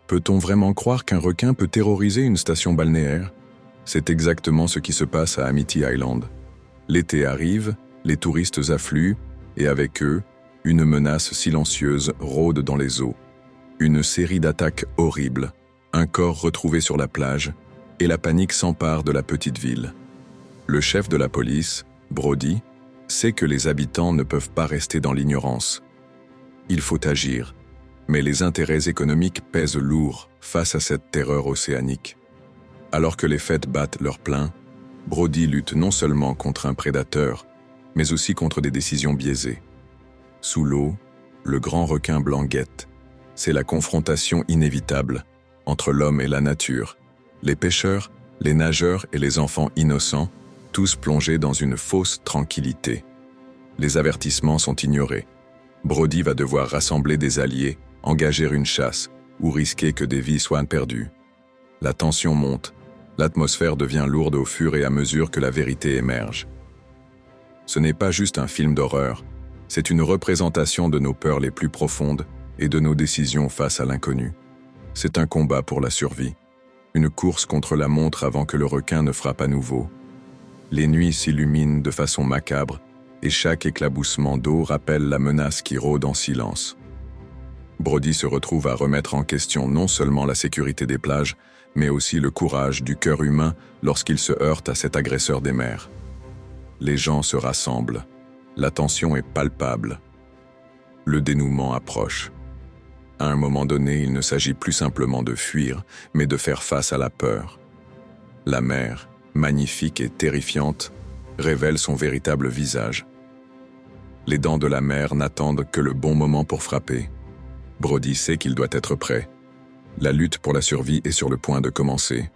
Peut-on vraiment croire qu'un requin peut terroriser une station balnéaire? C'est exactement ce qui se passe à Amity Island. L'été arrive, les touristes affluent, et avec eux, une menace silencieuse rôde dans les eaux. Une série d'attaques horribles, un corps retrouvé sur la plage, et la panique s'empare de la petite ville. Le chef de la police, Brody, sait que les habitants ne peuvent pas rester dans l'ignorance. Il faut agir, mais les intérêts économiques pèsent lourd face à cette terreur océanique. Alors que les fêtes battent leur plein, Brody lutte non seulement contre un prédateur, mais aussi contre des décisions biaisées. Sous l'eau, le grand requin blanc guette. C'est la confrontation inévitable entre l'homme et la nature. Les pêcheurs, les nageurs et les enfants innocents, tous plongés dans une fausse tranquillité. Les avertissements sont ignorés. Brody va devoir rassembler des alliés, engager une chasse ou risquer que des vies soient perdues. La tension monte, l'atmosphère devient lourde au fur et à mesure que la vérité émerge. Ce n'est pas juste un film d'horreur, c'est une représentation de nos peurs les plus profondes et de nos décisions face à l'inconnu. C'est un combat pour la survie, une course contre la montre avant que le requin ne frappe à nouveau. Les nuits s'illuminent de façon macabre et chaque éclaboussement d'eau rappelle la menace qui rôde en silence. Brody se retrouve à remettre en question non seulement la sécurité des plages, mais aussi le courage du cœur humain lorsqu'il se heurte à cet agresseur des mers. Les gens se rassemblent, la tension est palpable. Le dénouement approche. À un moment donné, il ne s'agit plus simplement de fuir, mais de faire face à la peur. La mer, magnifique et terrifiante, révèle son véritable visage. Les dents de la mer n'attendent que le bon moment pour frapper. Brody sait qu'il doit être prêt. La lutte pour la survie est sur le point de commencer.